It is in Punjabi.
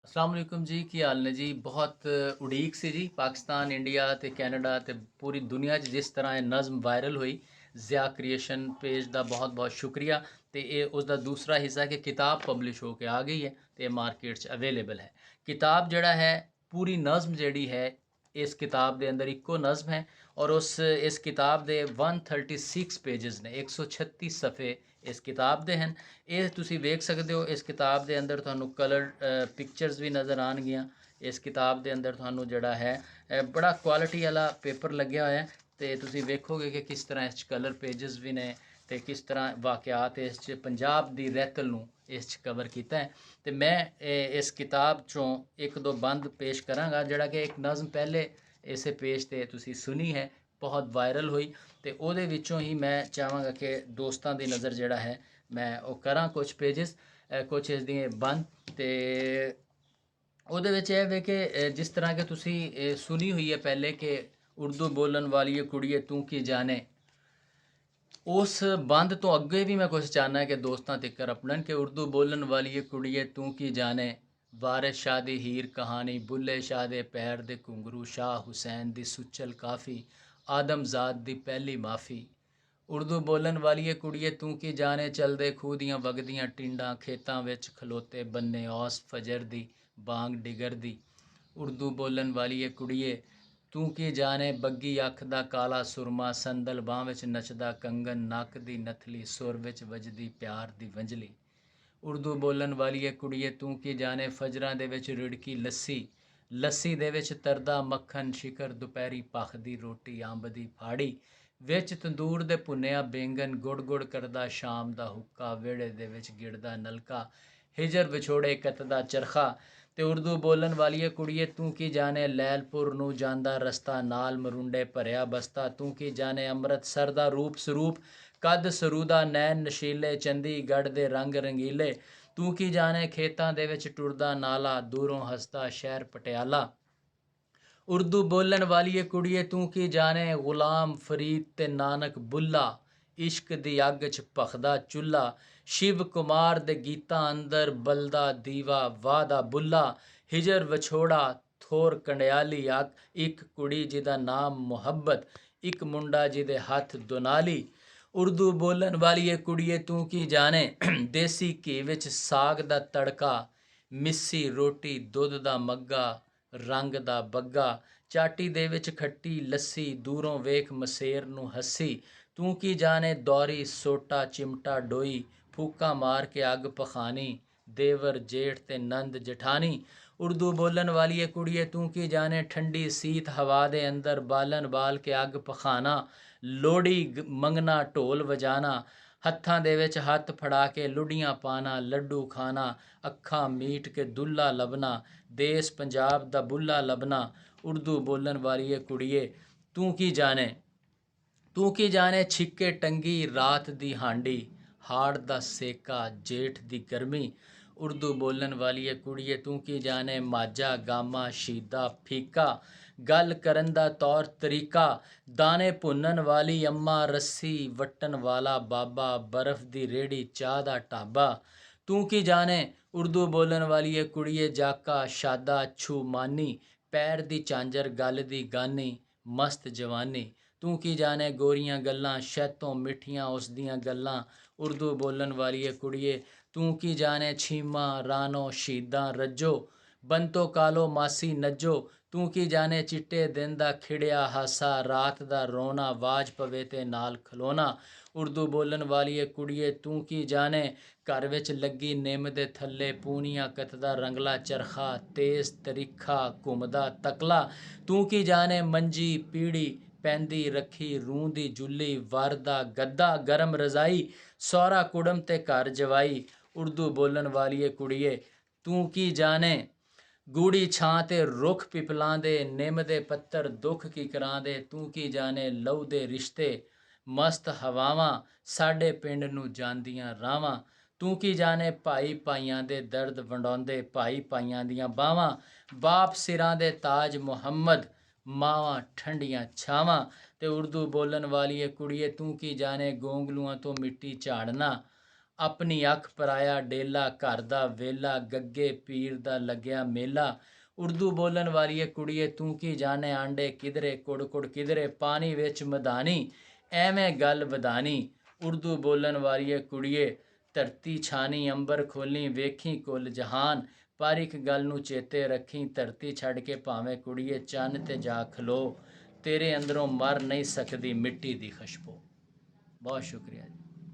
अस्सलाम वालेकुम जी, की हाल ने जी। बहुत उड़ीक सी जी पाकिस्तान, इंडिया ते कैनेडा ते पूरी दुनिया 'ਚ जिस तरह ਇਹ ਨਜ਼ਮ ਵਾਇਰਲ ਹੋਈ। ज़िया क्रिएशन पेज ਦਾ बहुत बहुत शुक्रिया। ਤੇ ਇਹ ਉਸ ਦਾ ਦੂਸਰਾ ਹਿੱਸਾ ਕਿ ਕਿਤਾਬ ਪਬਲਿਸ਼ ਹੋ ਕੇ ਆ ਗਈ ਹੈ ਤੇ ਮਾਰਕੀਟ 'ਚ ਅਵੇਲੇਬਲ ਹੈ। ਕਿਤਾਬ ਜਿਹੜਾ ਹੈ ਪੂਰੀ ਨਜ਼ਮ ਜਿਹੜੀ ਹੈ ਇਸ ਕਿਤਾਬ ਦੇ ਅੰਦਰ ਇੱਕੋ ਨਜ਼ਮ ਹੈ ਔਰ ਇਸ ਕਿਤਾਬ ਦੇ 136 ਪੇजेस ਨੇ, 136 ਸਫੇ ਇਸ ਕਿਤਾਬ ਦੇ ਹਨ। ਇਹ ਤੁਸੀਂ ਵੇਖ ਸਕਦੇ ਹੋ। ਇਸ ਕਿਤਾਬ ਦੇ ਅੰਦਰ ਤੁਹਾਨੂੰ ਕਲਰ ਪਿਕਚਰਸ ਵੀ ਨਜ਼ਰ ਆਉਣਗੀਆਂ। ਇਸ ਕਿਤਾਬ ਦੇ ਅੰਦਰ ਤੁਹਾਨੂੰ ਜਿਹੜਾ ਹੈ ਬੜਾ ਕੁਆਲਿਟੀ ਵਾਲਾ ਪੇਪਰ ਲੱਗਿਆ ਹੋਇਆ ਤੇ ਤੁਸੀਂ ਵੇਖੋਗੇ ਕਿ ਕਿਸ ਤਰ੍ਹਾਂ ਇਸ 'ਚ ਕਲਰ ਪੇजेस ਵੀ ਨੇ ਤੇ ਕਿਸ ਤਰ੍ਹਾਂ ਵਾਕਿਆਤ ਇਸ 'ਚ ਪੰਜਾਬ ਦੀ ਰਹਿਤਲ ਨੂੰ ਇਸ 'ਚ ਕਵਰ ਕੀਤਾ ਹੈ। ਤੇ ਮੈਂ ਇਸ ਕਿਤਾਬ 'ਚੋਂ ਇੱਕ ਦੋ ਬੰਦ ਪੇਸ਼ ਕਰਾਂਗਾ ਜਿਹੜਾ ਕਿ ਇੱਕ ਨਜ਼ਮ ਪਹਿਲੇ ਇਸੇ ਪੇਜ ਤੇ ਤੁਸੀਂ ਸੁਣੀ ਹੈ, ਬਹੁਤ ਵਾਇਰਲ ਹੋਈ। ਤੇ ਉਹਦੇ ਵਿੱਚੋਂ ਹੀ ਮੈਂ ਚਾਹਾਂਗਾ ਕਿ ਦੋਸਤਾਂ ਦੀ ਨਜ਼ਰ ਜਿਹੜਾ ਹੈ ਮੈਂ ਉਹ ਕਰਾਂ ਕੁਝ ਪੇजेस, ਕੁਝ ਇਸ ਦੀਆਂ ਬੰਦ। ਤੇ ਉਹਦੇ ਵਿੱਚ ਇਹ ਵੇ ਕਿ ਜਿਸ ਤਰ੍ਹਾਂ ਕਿ ਤੁਸੀਂ ਸੁਣੀ ਹੋਈ ਹੈ ਪਹਿਲੇ ਕਿ ਉਰਦੂ ਬੋਲਣ ਵਾਲੀ ਕੁੜੀਏ ਤੂੰ ਕੀ ਜਾਣੇ, ਉਸ ਬੰਦ ਤੋਂ ਅੱਗੇ ਵੀ ਮੈਂ ਕੁਝ ਚਾਹਨਾ ਕਿ ਦੋਸਤਾਂ ਤਿੱਕਰ ਆਪਣਨ ਕਿ ਉਰਦੂ ਬੋਲਣ ਵਾਲੀ ਕੁੜੀਏ ਤੂੰ ਕੀ ਜਾਣੇ, ਵਾਰਿਸ ਸ਼ਾਹ ਦੀ ਹੀਰ ਕਹਾਣੀ, ਬੁੱਲੇ ਸ਼ਾਹ ਦੇ ਪੈਰ ਦੇ ਘੁੰਗਰੂ, ਸ਼ਾਹ ਹੁਸੈਨ ਦੀ ਸੁੱਚਲ ਕਾਫੀ, ਆਦਮਜ਼ਾਦ ਦੀ ਪਹਿਲੀ ਮਾਫੀ। ਉਰਦੂ ਬੋਲਣ ਵਾਲੀਏ ਕੁੜੀਏ ਤੂੰ ਕੀ ਜਾਣੇ, ਚਲਦੇ ਖੂਹ ਦੀਆਂ ਵਗਦੀਆਂ ਟਿੰਡਾਂ, ਖੇਤਾਂ ਵਿੱਚ ਖਲੋਤੇ ਬੰਨੇ ਔਸ ਫਜਰ ਦੀ ਬਾਂਗ ਡਿਗਰਦੀ। ਉਰਦੂ ਬੋਲਣ ਵਾਲੀਏ ਕੁੜੀਏ ਤੂੰ ਕੀ ਜਾਣੇ, ਬੱਗੀ ਅੱਖ ਦਾ ਕਾਲਾ ਸੁਰਮਾ, ਸੰਦਲ ਬਾਂਹ ਵਿੱਚ ਨੱਚਦਾ ਕੰਗਨ, ਨੱਕ ਦੀ ਨਥਲੀ ਸੁਰ ਵਿੱਚ ਵੱਜਦੀ ਪਿਆਰ ਦੀ ਵੰਜਲੀ। ਉਰਦੂ ਬੋਲਣ ਵਾਲੀਏ ਕੁੜੀਏ ਤੂੰ ਕੀ ਜਾਣੇ, ਫਜਰਾਂ ਦੇ ਵਿੱਚ ਰਿੜਕੀ ਲੱਸੀ, ਲੱਸੀ ਦੇ ਵਿੱਚ ਤਰਦਾ ਮੱਖਣ, ਸ਼ਿਕਰ ਦੁਪਹਿਰੀ ਭਖਦੀ ਰੋਟੀ, ਅੰਬ ਦੀ ਫਾੜੀ ਵਿੱਚ ਤੰਦੂਰ ਦੇ ਭੁੰਨਿਆ ਬੈਂਗਨ, ਗੁੜ ਗੁੜ ਕਰਦਾ ਸ਼ਾਮ ਦਾ ਹੁੱਕਾ, ਵਿਹੜੇ ਦੇ ਵਿੱਚ ਗਿੜਦਾ ਨਲਕਾ, ਹਿਜਰ ਵਿਛੋੜੇ ਕੱਤਦਾ ਚਰਖਾ। ਤੇ ਉਰਦੂ ਬੋਲਣ ਵਾਲੀਏ ਕੁੜੀਏ ਤੂੰ ਕੀ ਜਾਣੇ, ਲੈਲਪੁਰ ਨੂੰ ਜਾਂਦਾ ਰਸਤਾ, ਨਾਲ ਮਰੁੰਡੇ ਭਰਿਆ ਬਸਤਾ, ਤੂੰ ਕੀ ਜਾਣੇ ਅੰਮ੍ਰਿਤਸਰ ਦਾ ਰੂਪ ਸਰੂਪ, ਕੱਦ ਸਰੂਦਾ ਨੈਣ ਨਸ਼ੀਲੇ, ਚੰਡੀਗੜ੍ਹ ਦੇ ਰੰਗ ਰੰਗੀਲੇ। ਤੂੰ ਕੀ ਜਾਣੇ ਖੇਤਾਂ ਦੇ ਵਿੱਚ ਟੁਰਦਾ ਨਾਲਾ, ਦੂਰੋਂ ਹੱਸਦਾ ਸ਼ਹਿਰ ਪਟਿਆਲਾ। ਉਰਦੂ ਬੋਲਣ ਵਾਲੀਏ ਕੁੜੀਏ ਤੂੰ ਕੀ ਜਾਣੇ, ਗੁਲਾਮ ਫਰੀਦ ਤੇ ਨਾਨਕ ਬੁੱਲਾ, ਇਸ਼ਕ ਦੀ ਅੱਗ 'ਚ ਭਖਦਾ ਚੁੱਲ੍ਹਾ, ਸ਼ਿਵ ਕੁਮਾਰ ਦੇ ਗੀਤਾਂ ਅੰਦਰ ਬਲਦਾ ਦੀਵਾ, ਵਾਹ ਦਾ ਬੁੱਲਾ, ਹਿਜਰ ਵਿਛੋੜਾ ਥੋਰ ਕੰਡਿਆਲੀ, ਇੱਕ ਕੁੜੀ ਜਿਹਦਾ ਨਾਮ ਮੁਹੱਬਤ, ਇੱਕ ਮੁੰਡਾ ਜਿਹਦੇ ਹੱਥ ਦੁਨਾਲੀ। ਉਰਦੂ ਬੋਲਣ ਵਾਲੀਏ ਕੁੜੀਏ ਤੂੰ ਕੀ ਜਾਣੇ, ਦੇਸੀ ਘੀ ਵਿੱਚ ਸਾਗ ਦਾ ਤੜਕਾ, ਮਿੱਸੀ ਰੋਟੀ ਦੁੱਧ ਦਾ ਮੱਗਾ, ਰੰਗ ਦਾ ਬੱਗਾ, ਚਾਟੀ ਦੇ ਵਿੱਚ ਖੱਟੀ ਲੱਸੀ, ਦੂਰੋਂ ਵੇਖ ਮਸੇਰ ਨੂੰ ਹੱਸੀ। ਤੂੰ ਕੀ ਜਾਣੇ ਦੌਰੀ ਸੋਟਾ ਚਿਮਟਾ ਡੋਈ, ਫੂਕਾਂ ਮਾਰ ਕੇ ਅੱਗ ਪਖਾਨੀ, ਦੇਵਰ ਜੇਠ ਤੇ ਨੰਦ ਜਠਾਨੀ। ਉਰਦੂ ਬੋਲਣ ਵਾਲੀਏ ਕੁੜੀਏ ਤੂੰ ਕੀ ਜਾਣੇ, ਠੰਡੀ ਸੀਤ ਹਵਾ ਦੇ ਅੰਦਰ ਬਾਲਣ ਬਾਲ ਕੇ ਅੱਗ ਪਖਾਨਾ, ਲੋਹੜੀ ਮੰਗਣਾ ਢੋਲ ਵਜਾਣਾ, ਹੱਥਾਂ ਦੇ ਵਿੱਚ ਹੱਥ ਫੜਾ ਕੇ ਲੁੱਡੀਆਂ ਪਾਣਾ, ਲੱਡੂ ਖਾਣਾ, ਅੱਖਾਂ ਮੀਟ ਕੇ ਦੁੱਲਾ ਲੱਭਣਾ, ਦੇਸ ਪੰਜਾਬ ਦਾ ਬੁੱਲਾ ਲੱਭਣਾ। ਉਰਦੂ ਬੋਲਣ ਵਾਲੀਏ ਕੁੜੀਏ ਤੂੰ ਕੀ ਜਾਣੇ, ਤੂੰ ਕੀ ਜਾਣੇ ਛਿੱਕੇ ਟੰਗੀ ਰਾਤ ਦੀ ਹਾਂਡੀ, ਹਾੜ ਦਾ ਸੇਕਾ ਜੇਠ ਦੀ ਗਰਮੀ। ਉਰਦੂ ਬੋਲਣ ਵਾਲੀਏ ਕੁੜੀਏ ਤੂੰ ਕੀ ਜਾਣੇ, ਮਾਝਾ ਗਾਮਾ ਸ਼ੀਦਾ ਫੀਕਾ, ਗੱਲ ਕਰਨ ਦਾ ਤੌਰ ਤਰੀਕਾ, ਦਾਣੇ ਭੁੰਨਣ ਵਾਲੀ ਅੰਮਾ, ਰੱਸੀ ਵੱਟਣ ਵਾਲਾ ਬਾਬਾ, ਬਰਫ਼ ਦੀ ਰੇਹੜੀ ਚਾਹ ਦਾ ਢਾਬਾ। ਤੂੰ ਕੀ ਜਾਣੇ ਉਰਦੂ ਬੋਲਣ ਵਾਲੀਏ ਕੁੜੀਏ, ਜਾਕਾ ਸ਼ਾਦਾ ਅੱਛੂ ਮਾਨੀ, ਪੈਰ ਦੀ ਝਾਂਜਰ ਗੱਲ ਦੀ ਗਾਨੀ, ਮਸਤ ਜਵਾਨੀ। ਤੂੰ ਕੀ ਜਾਣੇ ਗੋਰੀਆਂ ਗੱਲਾਂ, ਸ਼ਹਿਤੋਂ ਮਿੱਠੀਆਂ ਉਸ ਦੀਆਂ ਗੱਲਾਂ। ਉਰਦੂ ਬੋਲਣ ਵਾਲੀਏ ਕੁੜੀਏ ਤੂੰ ਕੀ ਜਾਣੇ, ਛੀਮਾ ਰਾਨੋ ਸ਼ਹੀਦਾਂ ਰੱਜੋ, ਬੰਤੋ ਕਾਲੋ ਮਾਸੀ ਨੱਜੋ। ਤੂੰ ਕੀ ਜਾਣੇ ਚਿੱਟੇ ਦਿਨ ਦਾ ਖਿੜਿਆ ਹਾਸਾ, ਰਾਤ ਦਾ ਰੋਣਾ, ਆਵਾਜ਼ ਪਵੇ ਤੇ ਨਾਲ ਖਲੋਣਾ। ਉਰਦੂ ਬੋਲਣ ਵਾਲੀਏ ਕੁੜੀਏ ਤੂੰ ਕੀ ਜਾਣੇ, ਘਰ ਵਿੱਚ ਲੱਗੀ ਨਿੰਮ ਦੇ ਥੱਲੇ, ਪੂਨੀਆਂ ਕੱਤਦਾ ਰੰਗਲਾ ਚਰਖਾ, ਤੇਜ਼ ਤਰੀਖਾ ਘੁੰਮਦਾ ਤਕਲਾ। ਤੂੰ ਕੀ ਜਾਣੇ ਮੰਜੀ ਪੀੜੀ ਪੈਂਦੀ ਰੱਖੀ, ਰੂੰ ਦੀ ਜੁੱਲੀ ਵਰ ਦਾ ਗੱਦਾ, ਗਰਮ ਰਜ਼ਾਈ, ਸਹੁਰਾ ਕੁੜਮ ਤੇ ਘਰ ਜਵਾਈ। ਉਰਦੂ ਬੋਲਣ ਵਾਲੀਏ ਕੁੜੀਏ ਤੂੰ ਕੀ ਜਾਣੇ, ਗੂੜੀ ਛਾਂ ਤੇ ਰੁੱਖ ਪਿਪਲਾਂ ਦੇ, ਨਿੰਮ ਦੇ ਪੱਤਰ ਦੁੱਖ ਕੀ ਕਰਾਂਦੇ। ਤੂੰ ਕੀ ਜਾਣੇ ਲਹੂ ਦੇ ਰਿਸ਼ਤੇ, ਮਸਤ ਹਵਾਵਾਂ, ਸਾਡੇ ਪਿੰਡ ਨੂੰ ਜਾਂਦੀਆਂ ਰਾਵਾਂ। ਤੂੰ ਕੀ ਜਾਣੇ ਭਾਈ ਭਾਈਆਂ ਦੇ ਦਰਦ ਵੰਡਾਉਂਦੇ, ਭਾਈ ਭਾਈਆਂ ਦੀਆਂ ਬਾਹਾਂ, ਬਾਪ ਸਿਰਾਂ ਦੇ ਤਾਜ ਮੁਹੰਮਦ, ਮਾਵਾਂ ਠੰਡੀਆਂ ਛਾਵਾਂ। ਤੇ ਉਰਦੂ ਬੋਲਣ ਵਾਲੀਏ ਕੁੜੀਏ ਤੂੰ ਕੀ ਜਾਣੇ, ਗੋਂਗਲੂਆਂ ਤੋਂ ਮਿੱਟੀ ਝਾੜਨਾ, ਆਪਣੀ ਅੱਖ ਪਰਾਇਆ ਡੇਲਾ, ਘਰ ਦਾ ਵੇਲਾ, ਗੱਗੇ ਪੀਰ ਦਾ ਲੱਗਿਆ ਮੇਲਾ। ਉਰਦੂ ਬੋਲਣ ਵਾਲੀਏ ਕੁੜੀਏ, ਤੂੰ ਕੀ ਜਾਣੇ ਆਂਡੇ ਕਿਧਰੇ, ਕੁੜ ਕੁੜ ਕਿਧਰੇ, ਪਾਣੀ ਵਿੱਚ ਮਦਾਨੀ, ਐਵੇਂ ਗੱਲ ਵਧਾਣੀ। ਉਰਦੂ ਬੋਲਣ ਵਾਲੀਏ ਕੁੜੀਏ, ਧਰਤੀ ਛਾਣੀ ਅੰਬਰ ਖੋਲੀ, ਵੇਖੀ ਕੁੱਲ ਜਹਾਨ। ਪਰ ਇੱਕ ਗੱਲ ਨੂੰ ਚੇਤੇ ਰੱਖੀ, ਧਰਤੀ ਛੱਡ ਕੇ ਭਾਵੇਂ ਕੁੜੀਏ ਚੰਨ ਤੇ ਜਾ ਖਲੋ, ਤੇਰੇ ਅੰਦਰੋਂ ਮਰ ਨਹੀਂ ਸਕਦੀ ਮਿੱਟੀ ਦੀ ਖੁਸ਼ਬੂ। ਬਹੁਤ ਸ਼ੁਕਰੀਆ ਜੀ।